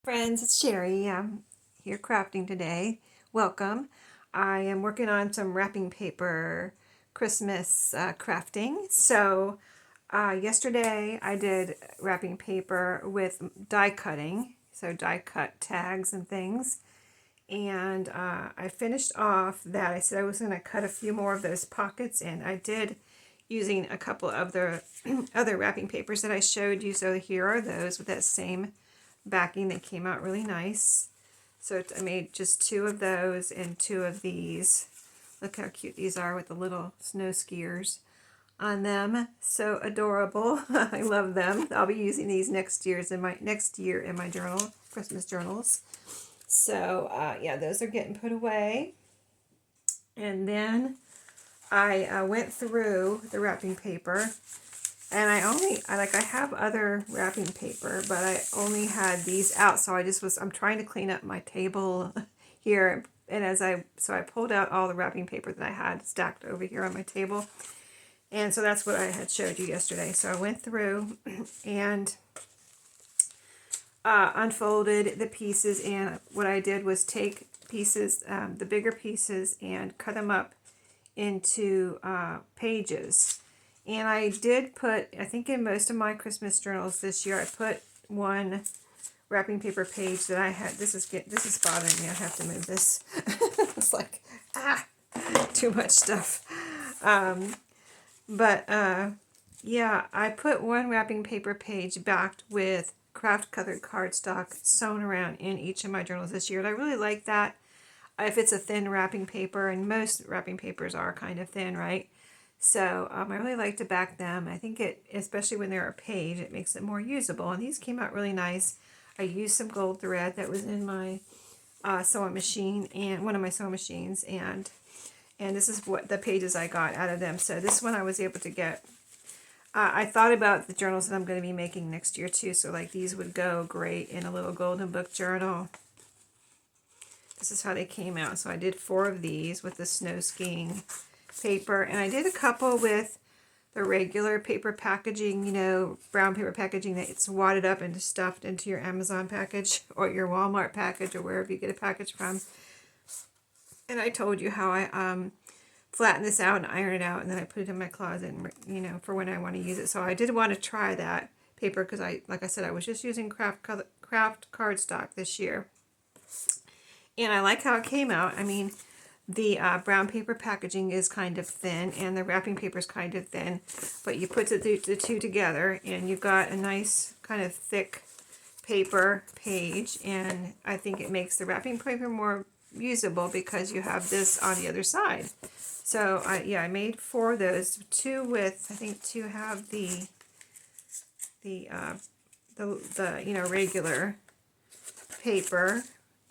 Friends, it's Sheree. I'm here crafting today. Welcome. I am working on some wrapping paper Christmas crafting. Yesterday I did wrapping paper with die cutting, so die cut tags and things. And I finished off that. I said I was going to cut a few more of those pockets, and I did using a couple of the other wrapping papers that I showed you. So here are those with that same backing. They came out really nice. So I made just two of those and two of these. Look how cute these are with the little snow skiers on them. So adorable. I love them. I'll be using these next year in my journal, Christmas journals. So yeah, those are getting put away. And then I went through the wrapping paper, and I have other wrapping paper, but I only had these out. So I'm trying to clean up my table here. And I pulled out all the wrapping paper that I had stacked over here on my table. And so that's what I had showed you yesterday. So I went through and unfolded the pieces. And what I did was take pieces, the bigger pieces, and cut them up into pages. And I did put, I think in most of my Christmas journals this year, I put one wrapping paper page that I had. This is bothering me. I have to move this. It's like, too much stuff. Yeah, I put one wrapping paper page backed with craft colored cardstock sewn around in each of my journals this year. And I really like that. If it's a thin wrapping paper, and most wrapping papers are kind of thin, right? So I really like to back them. I think especially when they're a page, it makes it more usable. And these came out really nice. I used some gold thread that was in my sewing machine, and one of my sewing machines, and this is what the pages I got out of them. So this one I was able to get. I thought about the journals that I'm going to be making next year too. So like these would go great in a little golden book journal. This is how they came out. So I did 4 of these with the snow skiing paper, and I did a couple with the regular paper packaging, brown paper packaging that's wadded up and stuffed into your Amazon package or your Walmart package or wherever you get a package from. And I told you how I flatten this out and iron it out, and then I put it in my closet, for when I want to use it. So I did want to try that paper because like I said, I was just using craft cardstock this year. And I like how it came out. I mean, the brown paper packaging is kind of thin, and the wrapping paper is kind of thin, but you put the two together, and you've got a nice kind of thick paper page, and I think it makes the wrapping paper more usable because you have this on the other side. So I made 4 of those. 2 have the regular paper,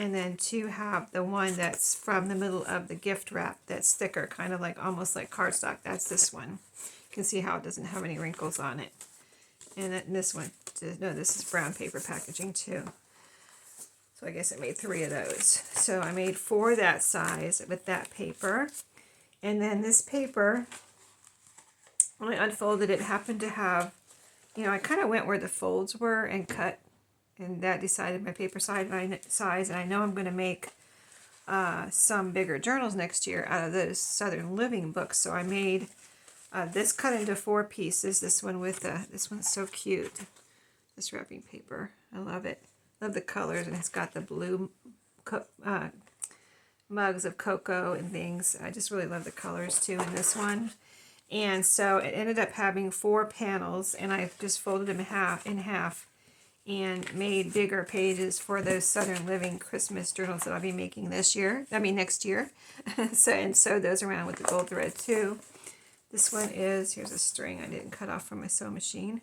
and then 2 have the one that's from the middle of the gift wrap that's thicker, kind of like almost like cardstock. That's this one. You can see how it doesn't have any wrinkles on it. And then this one, no, this is brown paper packaging too. So I guess I made 3 of those. So I made 4 that size with that paper. And then this paper, when I unfolded it, happened to have, I kind of went where the folds were and cut, and that decided my paper size. And I know I'm going to make some bigger journals next year out of those Southern Living books. So I made this cut into 4 pieces. This one's so cute. This wrapping paper, I love it. Love the colors, and it's got the blue mugs of cocoa and things. I just really love the colors too in this one. And so it ended up having 4 panels, and I just folded them in half and made bigger pages for those Southern Living Christmas journals that I'll be making next year. So those around with the gold thread too. This one here's a string I didn't cut off from my sewing machine.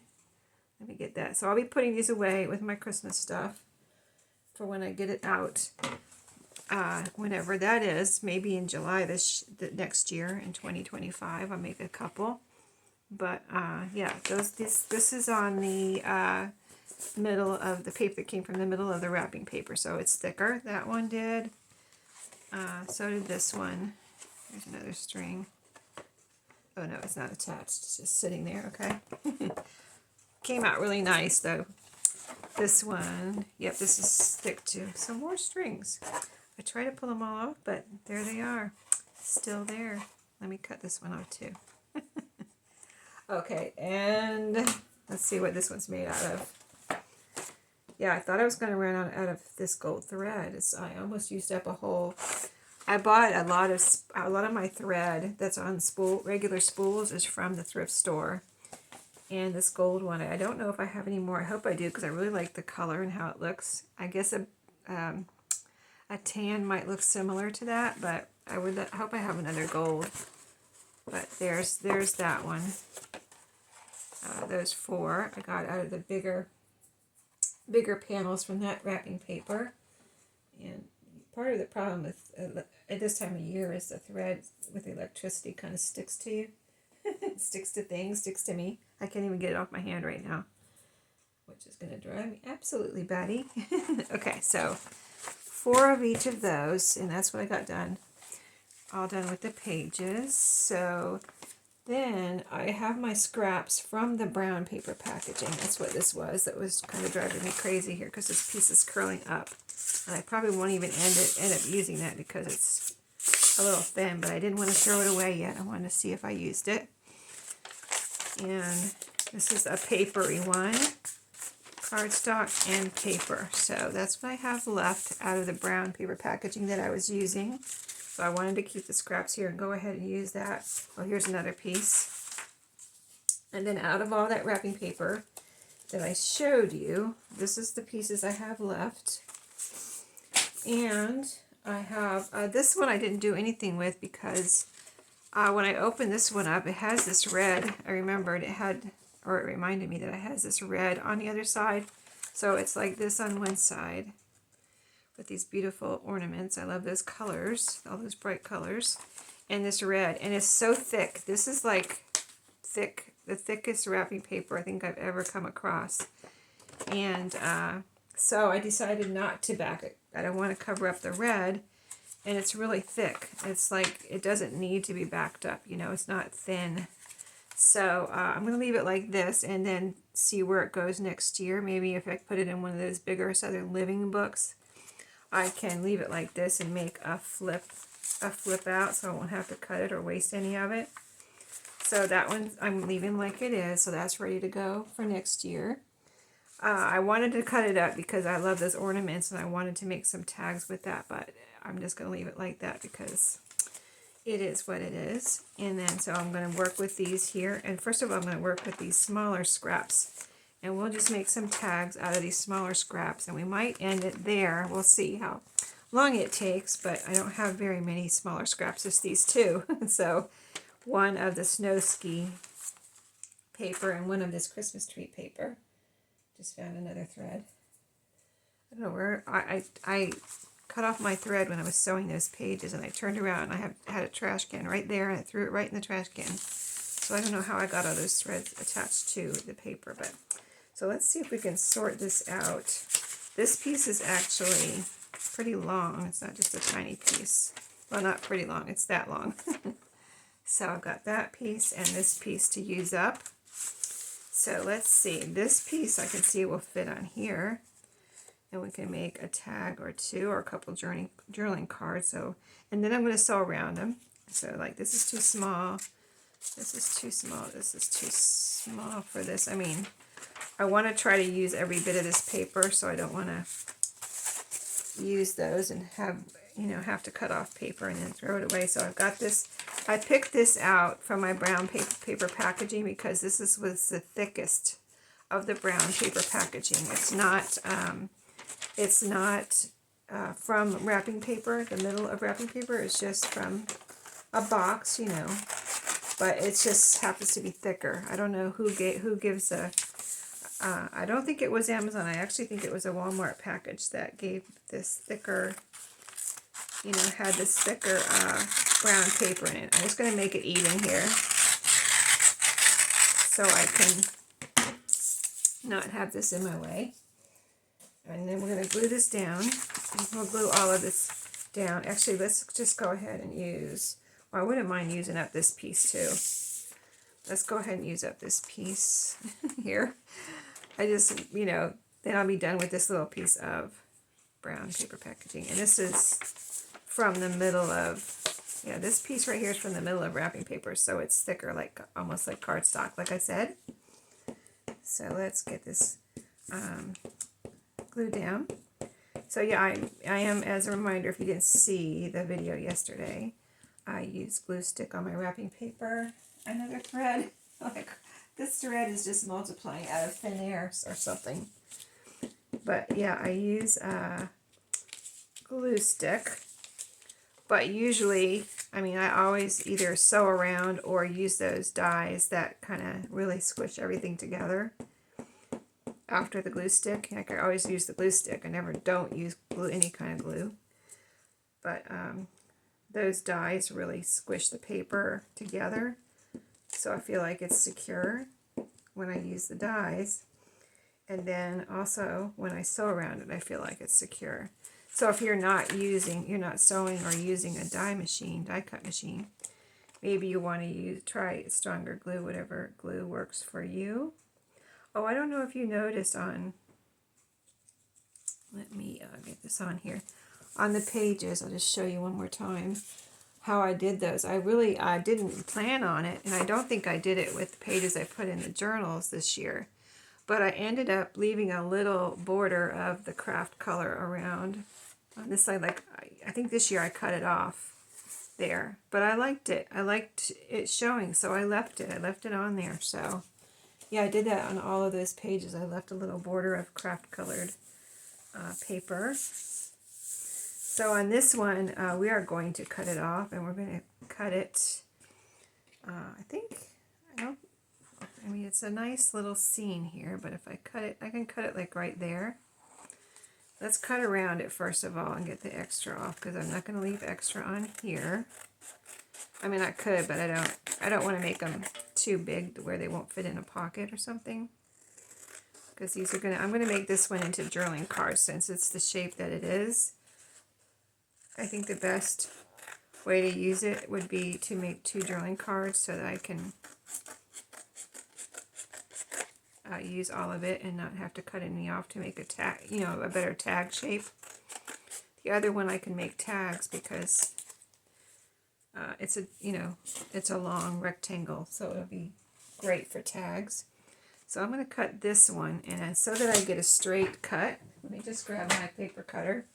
Let me get that. So I'll be putting these away with my Christmas stuff for when I get it out. Whenever that is, maybe in July the next year in 2025, I'll make a couple. But yeah, this is on the middle of the paper. It came from the middle of the wrapping paper, so it's thicker. That one did. So did this one. There's another string. Oh no, it's not attached. It's just sitting there. Okay. Came out really nice though. This one, yep, this is thick too. Some more strings. I try to pull them all off, but there they are. Still there. Let me cut this one off too. Okay, and let's see what this one's made out of. Yeah, I thought I was going to run out of this gold thread. I almost used up a whole. I bought a lot of my thread that's on regular spools is from the thrift store. And this gold one, I don't know if I have any more. I hope I do because I really like the color and how it looks. I guess a tan might look similar to that, but I hope I have another gold. But there's that one. Those 4 I got out of the bigger panels from that wrapping paper. And part of the problem with at this time of year is the thread with the electricity kind of sticks to you. It sticks to things, sticks to me. I can't even get it off my hand right now, which is going to drive me absolutely batty. Okay, so 4 of each of those, and that's what I got done. All done with the pages. So then I have my scraps from the brown paper packaging. That's what this was. That was kind of driving me crazy here because this piece is curling up. And I probably won't even end up using that because it's a little thin, but I didn't want to throw it away yet. I wanted to see if I used it. And this is a papery one, cardstock and paper. So that's what I have left out of the brown paper packaging that I was using. So I wanted to keep the scraps here and go ahead and use that. Well, here's another piece. And then out of all that wrapping paper that I showed you, this is the pieces I have left. And I have, this one I didn't do anything with because when I opened this one up, it has this red. I remembered it had, or it reminded me that it has this red on the other side. So it's like this on one side with these beautiful ornaments. I love those colors, all those bright colors. And this red, and it's so thick. This is like thick, the thickest wrapping paper I think I've ever come across. And so I decided not to back it. I don't want to cover up the red. And it's really thick. It's like, it doesn't need to be backed up, you know, it's not thin. So I'm going to leave it like this and then see where it goes next year. Maybe if I put it in one of those bigger Southern Living books, I can leave it like this and make a flip out so I won't have to cut it or waste any of it. So that one I'm leaving like it is, so that's ready to go for next year. I wanted to cut it up because I love those ornaments and I wanted to make some tags with that, but I'm just going to leave it like that because it is what it is. And then so I'm going to work with these here. And first of all, I'm going to work with these smaller scraps. And we'll just make some tags out of these smaller scraps. And we might end it there. We'll see how long it takes, but I don't have very many smaller scraps, just these 2. So one of the snow ski paper and one of this Christmas tree paper. Just found another thread. I don't know where, I cut off my thread when I was sewing those pages and I turned around and I had a trash can right there and I threw it right in the trash can. So I don't know how I got all those threads attached to the paper, but so let's see if we can sort this out. This piece is actually pretty long. It's not just a tiny piece. Well, not pretty long, it's that long. So I've got that piece and this piece to use up. So let's see, this piece I can see will fit on here. And we can make a tag or 2 or a couple journaling cards. So, and then I'm going to sew around them. So like this is too small, this is too small, this is too small for this. I mean, I want to try to use every bit of this paper, so I don't want to use those and have, you know, have to cut off paper and then throw it away. So I've got this, I picked this out from my brown paper packaging because this was the thickest of the brown paper packaging. It's not from wrapping paper. The middle of wrapping paper is just from a box, you know, but it just happens to be thicker. I don't know who gives a, I don't think it was Amazon. I actually think it was a Walmart package that gave this thicker, you know, had this thicker brown paper in it. I'm just going to make it even here so I can not have this in my way. And then we're going to glue this down. We'll glue all of this down. Actually, let's just go ahead and use, well, I wouldn't mind using up this piece too. Let's go ahead and use up this piece here. I just, you know, then I'll be done with this little piece of brown paper packaging. And this is from the middle of, yeah, this piece right here is from the middle of wrapping paper, so it's thicker, like almost like cardstock, like I said. So let's get this glued down. So yeah, I am, as a reminder, if you didn't see the video yesterday, I used glue stick on my wrapping paper. Another thread, like this thread is just multiplying out of thin air or something. But yeah, I use glue stick. But usually, I mean, I always either sew around or use those dies that kind of really squish everything together after the glue stick. Like I always use the glue stick. I never don't use glue, any kind of glue. But those dies really squish the paper together. So I feel like it's secure when I use the dies. And then also when I sew around it, I feel like it's secure. So if you're not sewing or using a die cut machine, maybe you want to try stronger glue, whatever glue works for you. Oh, I don't know if you noticed on, let me get this on here. On the pages, I'll just show you one more time how I did those. I didn't plan on it, and I don't think I did it with the pages I put in the journals this year. But I ended up leaving a little border of the craft color around on this side. Like I think this year I cut it off there, but I liked it. I liked it showing, so I left it. I left it on there. So yeah, I did that on all of those pages. I left a little border of craft colored paper. So on this one, we are going to cut it off, and we're going to cut it. I mean, it's a nice little scene here, but if I cut it, I can cut it like right there. Let's cut around it first of all and get the extra off, because I'm not going to leave extra on here. I mean, I could, but I don't want to make them too big where they won't fit in a pocket or something. Because these are I'm going to make this one into journaling cards since it's the shape that it is. I think the best way to use it would be to make 2 journaling cards so that I can use all of it and not have to cut any off to make a tag, a better tag shape. The other one I can make tags because it's a long rectangle, so it'll be great for tags. So I'm going to cut this one, and so that I get a straight cut, let me just grab my paper cutter.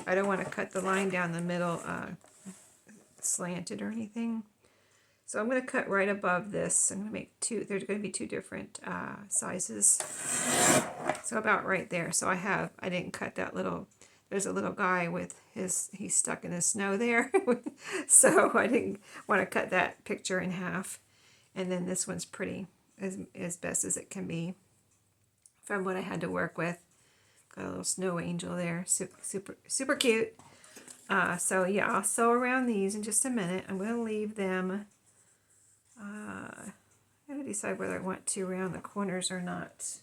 I don't want to cut the line down the middle slanted or anything. So I'm going to cut right above this. I'm going to make 2, there's going to be 2 different sizes. So about right there. So I didn't cut that little, there's a little guy with he's stuck in the snow there. So I didn't want to cut that picture in half. And then this one's pretty, as best as it can be from what I had to work with. Got a little snow angel there, super cute. So yeah, I'll sew around these in just a minute. I'm going to leave them. I'm going to decide whether I want to round the corners or not.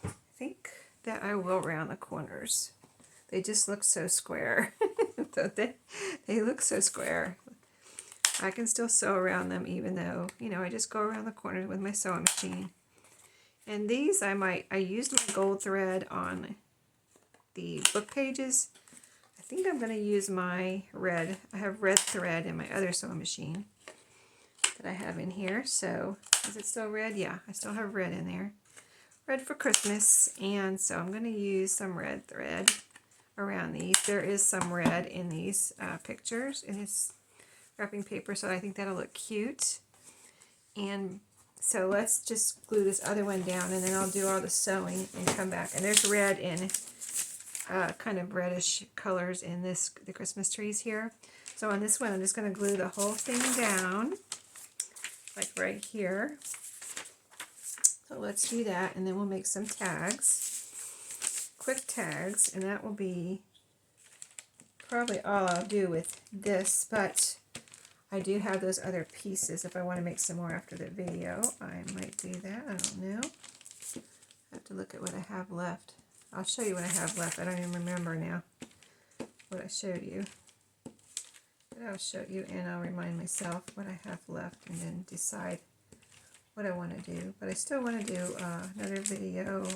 I think that I will round the corners. They just look so square. Don't they? They look so square. I can still sew around them even though, I just go around the corners with my sewing machine. And these I used my gold thread on the book pages. I think I'm going to use my red. I have red thread in my other sewing machine that I have in here. So is it still red? Yeah, I still have red in there. Red for Christmas. And so I'm going to use some red thread around these. There is some red in these pictures in this wrapping paper, so I think that'll look cute. And so let's just glue this other one down, and then I'll do all the sewing and come back. And there's red in kind of reddish colors in the Christmas trees here. So on this one, I'm just going to glue the whole thing down, like right here. So let's do that, and then we'll make some tags, quick tags, and that will be probably all I'll do with this, but I do have those other pieces. If I want to make some more after the video, I might do that. I don't know. I have to look at what I have left. I'll show you what I have left. I don't even remember now what I showed you. But I'll show you, and I'll remind myself what I have left and then decide what I want to do. But I still want to do another video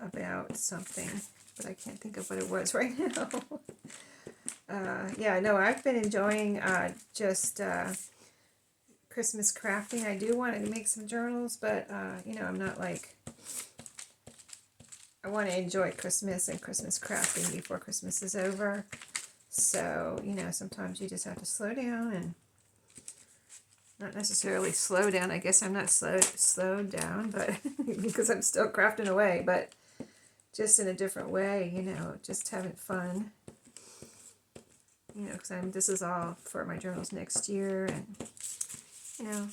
about something, but I can't think of what it was right now. Yeah, no, I've been enjoying just Christmas crafting. I do want to make some journals, but you know, I'm not like, I want to enjoy Christmas and Christmas crafting before Christmas is over. So, you know, sometimes you just have to slow down, and not necessarily slow down. I guess I'm not slowed down, but because I'm still crafting away, but just in a different way, you know, just having fun. You know, because this is all for my journals next year, and you know,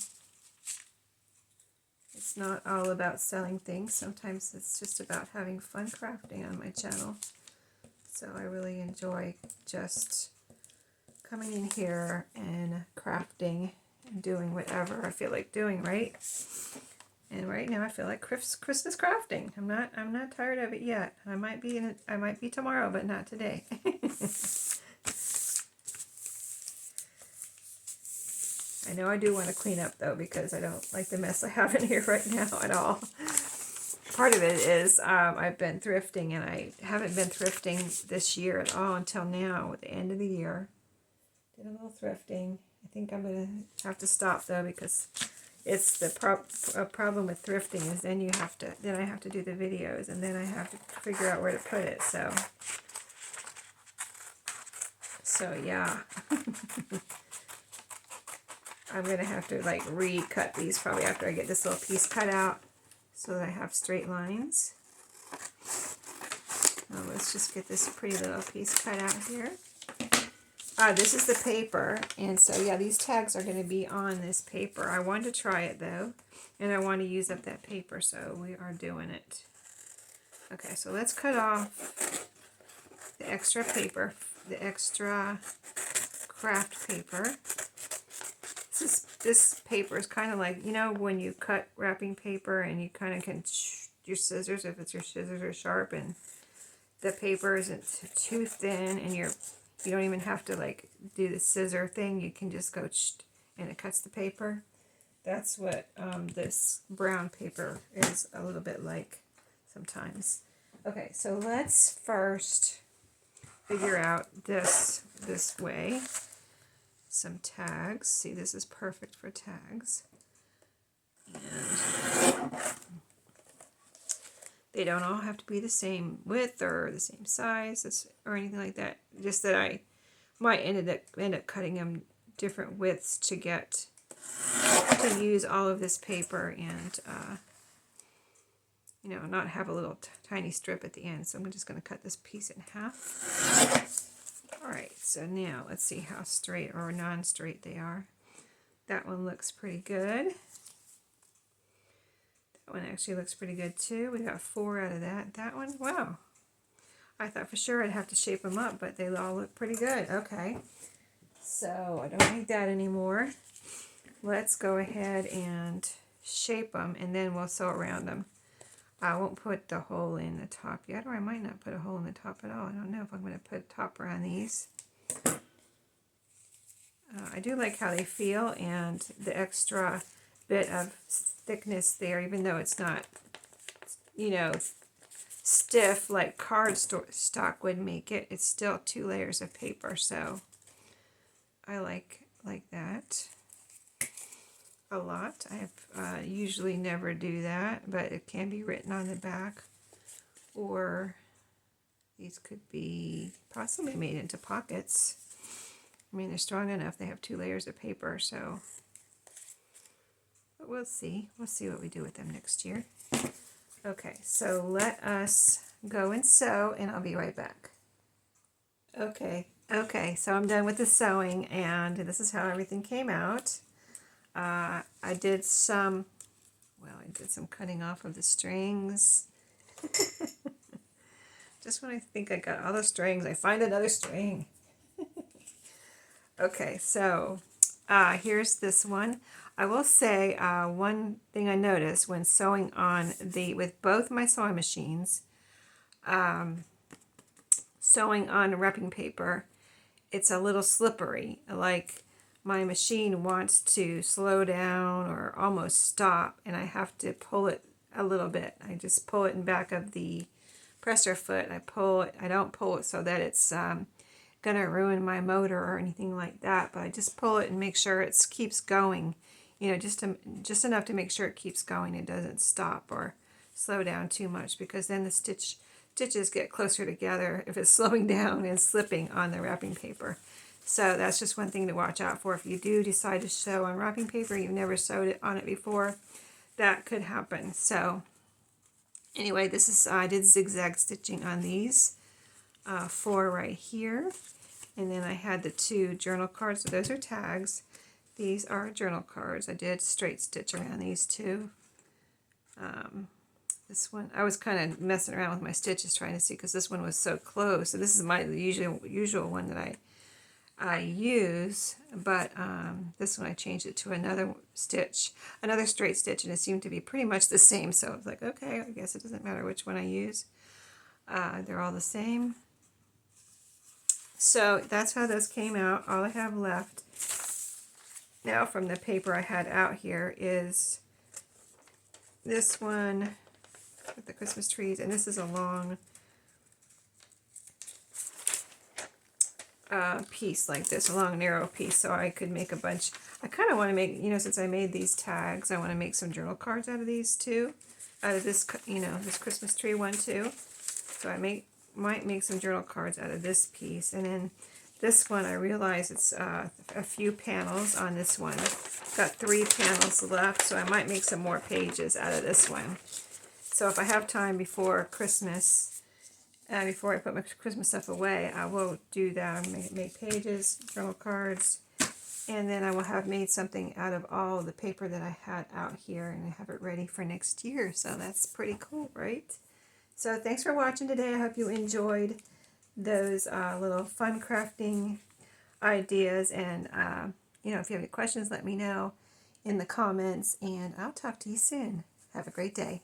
it's not all about selling things. Sometimes it's just about having fun crafting on my channel. So I really enjoy just coming in here and crafting and doing whatever I feel like doing, right? And right now I feel like Christmas crafting. I'm not tired of it yet. I might be tomorrow, but not today. I know I do want to clean up though, because I don't like the mess I have in here right now at all. Part of it is I've been thrifting, and I haven't been thrifting this year at all until now, at the end of the year. Did a little thrifting. I think I'm going to have to stop though, because it's the problem with thrifting is then I have to do the videos, and then I have to figure out where to put it. So yeah. I'm going to have to like recut these probably after I get this little piece cut out, so that I have straight lines. Let's just get this pretty little piece cut out here. This is the paper, and so yeah, these tags are going to be on this paper. I wanted to try it though, and I want to use up that paper, so we are doing it. Okay, so let's cut off the extra paper, the extra craft paper. This paper is kind of like, you know, when you cut wrapping paper and you kind of can your scissors, if your scissors are sharp and the paper isn't too thin, and you don't even have to like do the scissor thing. You can just go and it cuts the paper. That's what this brown paper is a little bit like sometimes. Okay, so let's first figure out this way. Some tags. See, this is perfect for tags. And they don't all have to be the same width or the same size or anything like that. Just that I might end up cutting them different widths to get to use all of this paper, and you know, not have a little tiny strip at the end. So I'm just going to cut this piece in half. Alright, so now let's see how straight or non-straight they are. That one looks pretty good. That one actually looks pretty good too. We got 4 out of that. That one, wow. I thought for sure I'd have to shape them up, but they all look pretty good. Okay, so I don't need that anymore. Let's go ahead and shape them, and then we'll sew around them. I won't put the hole in the top yet, or I might not put a hole in the top at all. I don't know if I'm going to put a top around these. I do like how they feel, and the extra bit of thickness there, even though it's not, you know, stiff like cardstock would make it. It's still 2 layers of paper, so I like that a lot. I usually never do that, but it can be written on the back, or these could be possibly made into pockets. I mean, they're strong enough. They have 2 layers of paper, so but we'll see. We'll see what we do with them next year. Okay, so let us go and sew, and I'll be right back. Okay, so I'm done with the sewing, and this is how everything came out. I did some cutting off of the strings. Just when I think I got all the strings, I find another string. Okay, so here's this one. I will say one thing I noticed when sewing on with both my sewing machines, sewing on wrapping paper, it's a little slippery. Like, my machine wants to slow down or almost stop, and I have to pull it a little bit. I just pull it in back of the presser foot. I pull it. I don't pull it so that it's gonna ruin my motor or anything like that, but I just pull it and make sure it keeps going, you know, just enough to make sure it keeps going. It doesn't stop or slow down too much, because then the stitches get closer together if it's slowing down and slipping on the wrapping paper. So that's just one thing to watch out for. If you do decide to sew on wrapping paper, you've never sewed it on it before, that could happen. So anyway, this is I did zigzag stitching on these 4 right here, and then I had the 2 journal cards. So those are tags. These are journal cards. I did straight stitch around these 2. This one, I was kind of messing around with my stitches trying to see, because this one was so close. So this is my usual one that I use, but this one I changed it to another stitch, another straight stitch, and it seemed to be pretty much the same. So I was like, okay, I guess it doesn't matter which one I use. They're all the same. So that's how those came out. All I have left now from the paper I had out here is this one with the Christmas trees, and this is a long piece like this, a long narrow piece, so I could make a bunch. I kind of want to make, you know, since I made these tags, I want to make some journal cards out of these too, out of this, you know, this Christmas tree one too. So I might make some journal cards out of this piece. And then this one, I realize it's a few panels on this one. Got 3 panels left, so I might make some more pages out of this one. So if I have time before Christmas, before I put my Christmas stuff away, I will do that. I'll make pages, journal cards, and then I will have made something out of all of the paper that I had out here, and I have it ready for next year. So that's pretty cool, right? So thanks for watching today. I hope you enjoyed those little fun crafting ideas, and you know, if you have any questions, let me know in the comments, and I'll talk to you soon. Have a great day.